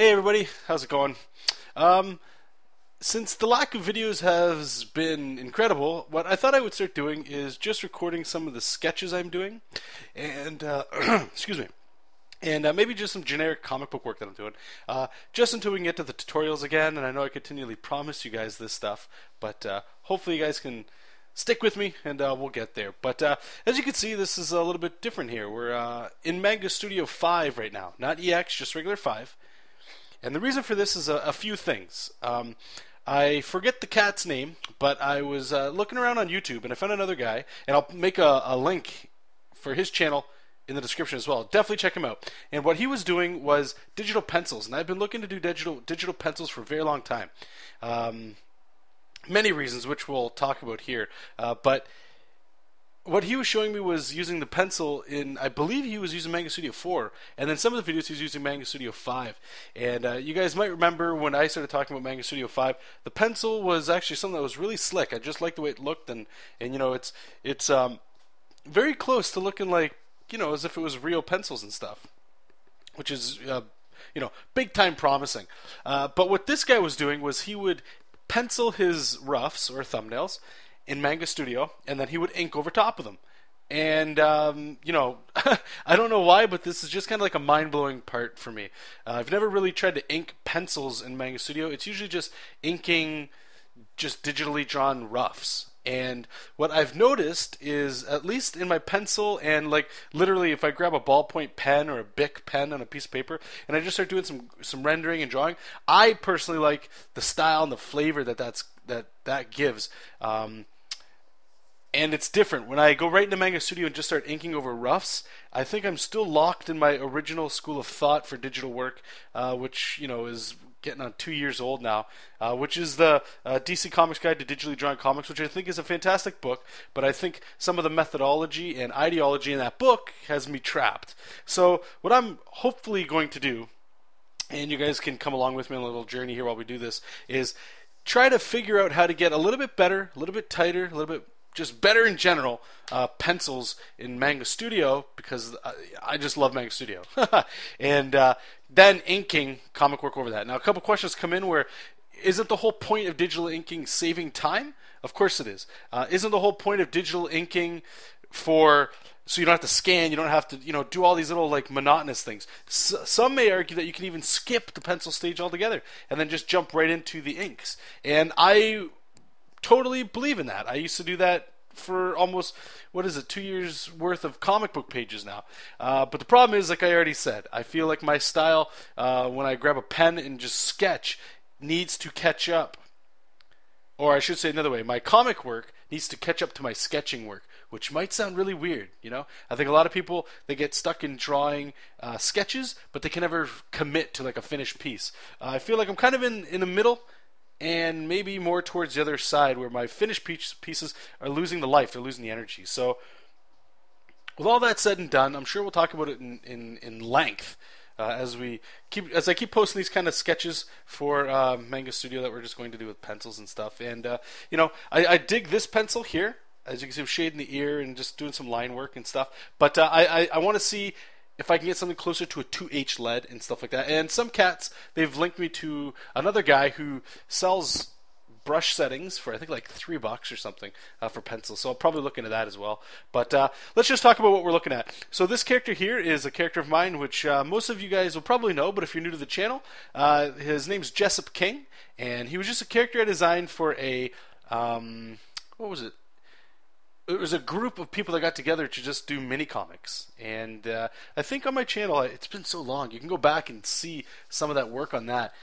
Hey everybody, how's it going? Um, since the lack of videos has been incredible, what I thought I would start doing is just recording some of the sketches I'm doing, and excuse me, and maybe just some generic comic book work that I'm doing, just until we can get to the tutorials again. And I know I continually promise you guys this stuff, but hopefully you guys can stick with me, and we'll get there. But as you can see, this is a little bit different here. We're in Manga Studio 5 right now, not EX, just regular 5. And the reason for this is a few things. I forget the cat's name, but I was looking around on YouTube and I found another guy, and I'll make a link for his channel in the description as well. Definitely check him out. And what he was doing was digital pencils, and I've been looking to do digital pencils for a very long time. Many reasons, which we'll talk about here, but what he was showing me was using the pencil in, I believe he was using Manga Studio 4, and then some of the videos he was using Manga Studio 5. And you guys might remember when I started talking about Manga Studio 5, the pencil was actually something that was really slick. I just liked the way it looked, and you know, it's very close to looking like, you know, as if it was real pencils and stuff, which is you know, big time promising. But what this guy was doing was he would pencil his roughs or thumbnails in Manga Studio, and then he would ink over top of them. And you know, I don't know why, but this is just kind of like a mind-blowing part for me. I've never really tried to ink pencils in Manga Studio. It's usually just inking just digitally drawn roughs. And what I've noticed is, at least in my pencil, and like literally if I grab a ballpoint pen or a Bic pen on a piece of paper and I just start doing some rendering and drawing, I personally like the style and the flavor that gives. And it's different. When I go right into Manga Studio and just start inking over roughs, I think I'm still locked in my original school of thought for digital work, which, you know, is getting on 2 years old now, which is the DC Comics Guide to Digitally Drawn Comics, which I think is a fantastic book, but I think some of the methodology and ideology in that book has me trapped. So what I'm hopefully going to do, and you guys can come along with me on a little journey here while we do this, is try to figure out how to get a little bit better, a little bit tighter, a little bit just better in general, pencils in Manga Studio, because I just love Manga Studio. And then inking comic work over that. Now, a couple questions come in where, isn't the whole point of digital inking saving time? Of course it is. Isn't the whole point of digital inking so you don't have to scan, you don't have to, you know, do all these little like monotonous things? Some may argue that you can even skip the pencil stage altogether and then just jump right into the inks. And I totally believe in that. I used to do that for almost, 2 years worth of comic book pages now. But the problem is, like I already said, I feel like my style, when I grab a pen and just sketch, needs to catch up. Or I should say another way, my comic work needs to catch up to my sketching work, which might sound really weird, you know? I think a lot of people, they get stuck in drawing sketches, but they can never commit to like a finished piece. I feel like I'm kind of in the middle, and maybe more towards the other side, where my finished pieces are losing the life, they're losing the energy. So with all that said and done, I'm sure we'll talk about it in length as I keep posting these kind of sketches for Manga Studio that we're just going to do with pencils and stuff. And you know, I dig this pencil here. As you can see, I'm shading the ear and just doing some line work and stuff. But I want to see if I can get something closer to a 2H lead and stuff like that. And some cats, they've linked me to another guy who sells brush settings for, I think, like $3 or something for pencils. So I'll probably look into that as well. But let's just talk about what we're looking at. So this character here is a character of mine, which most of you guys will probably know, but if you're new to the channel, his name's Jessup King, and he was just a character I designed for a, what was it? It was a group of people that got together to just do mini comics. And I think on my channel, it's been so long, you can go back and see some of that work on that.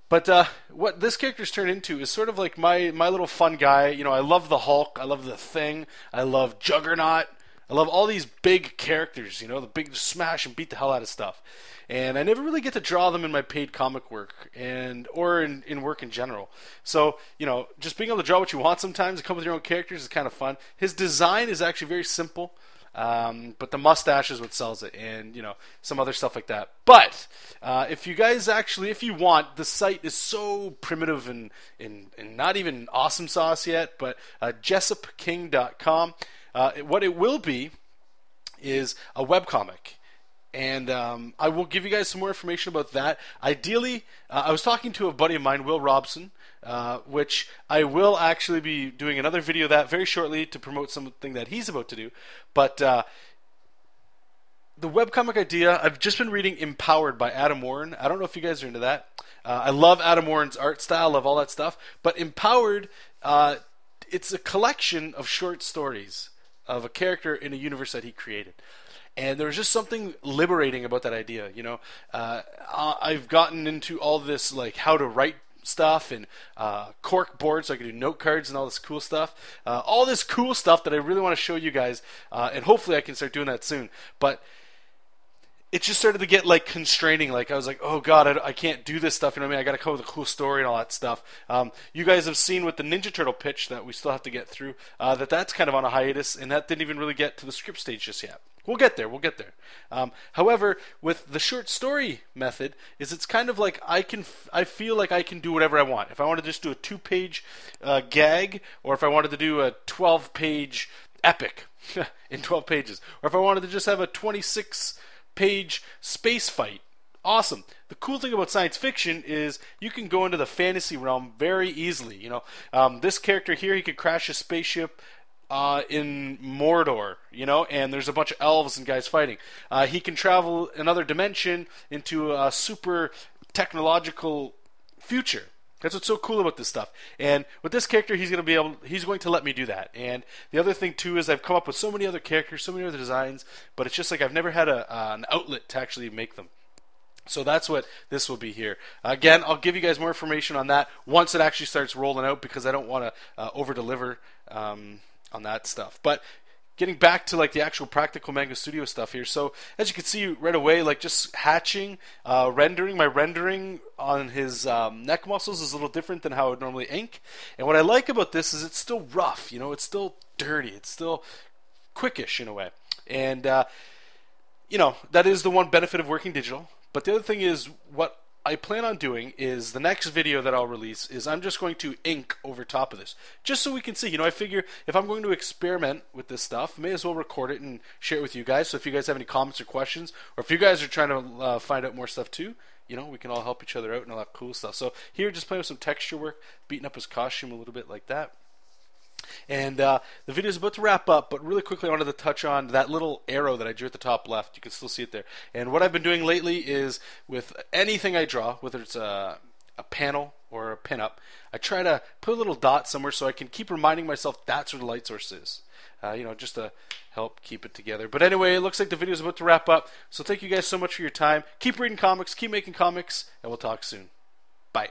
But what this character's turned into is sort of like my little fun guy. You know, I love the Hulk, I love the Thing, I love Juggernaut, I love all these big characters, you know, the big smash and beat the hell out of stuff. And I never really get to draw them in my paid comic work or in work in general. So, you know, just being able to draw what you want sometimes and come with your own characters is kind of fun. His design is actually very simple, but the mustache is what sells it, and, you know, some other stuff like that. But if you guys actually, if you want, the site is so primitive and not even awesome sauce yet, but jessupking.com. What it will be is a webcomic. And I will give you guys some more information about that. Ideally, I was talking to a buddy of mine, Will Robson, which I will actually be doing another video of that very shortly to promote something that he's about to do. But the webcomic idea, I've just been reading Empowered by Adam Warren. I don't know if you guys are into that. I love Adam Warren's art style, love all that stuff. But Empowered, it's a collection of short stories of a character in a universe that he created. And there was just something liberating about that idea, you know. I've gotten into all this, like how to write stuff and cork boards, so I can do note cards and all this cool stuff. All this cool stuff that I really want to show you guys, and hopefully I can start doing that soon. But it just started to get like constraining. Like I was like, oh god, I can't do this stuff. You know what I mean? I got to come up with a cool story and all that stuff. You guys have seen with the Ninja Turtle pitch that we still have to get through. That's kind of on a hiatus, and that didn't even really get to the script stage just yet. We'll get there. We'll get there. However, with the short story method, it's kind of like I feel like I can do whatever I want. If I wanted to just do a 2-page gag, or if I wanted to do a 12-page epic in 12 pages, or if I wanted to just have a 26-page space fight. Awesome. The cool thing about science fiction is you can go into the fantasy realm very easily. You know, this character here, he could crash a spaceship in Mordor, you know, and there's a bunch of elves and guys fighting. He can travel another dimension into a super technological future. That's what's so cool about this stuff. And with this character, he's going to let me do that. And the other thing too is I've come up with so many other characters, so many other designs, but it's just like I've never had an outlet to actually make them. So that's what this will be here. Again, I'll give you guys more information on that once it actually starts rolling out, because I don't want to over-deliver on that stuff. But getting back to like the actual practical Manga Studio stuff here. So as you can see right away, like just hatching, rendering, my rendering on his neck muscles is a little different than how I would normally ink. And what I like about this is it's still rough, you know, it's still dirty, it's still quickish in a way. And you know, that is the one benefit of working digital. But the other thing is, what I plan on doing is the next video that I'll release is I'm just going to ink over top of this, just so we can see. You know, I figure if I'm going to experiment with this stuff, may as well record it and share it with you guys. So if you guys have any comments or questions, or if you guys are trying to find out more stuff too, you know, we can all help each other out and all that cool stuff. So here, just playing with some texture work, beating up his costume a little bit like that. And the video is about to wrap up, but really quickly I wanted to touch on that little arrow that I drew at the top left. You can still see it there. And what I've been doing lately is with anything I draw, whether it's a panel or a pinup, I try to put a little dot somewhere so I can keep reminding myself that's where the light source is. You know, just to help keep it together. But anyway, it looks like the video is about to wrap up. So thank you guys so much for your time. Keep reading comics, keep making comics, and we'll talk soon. Bye.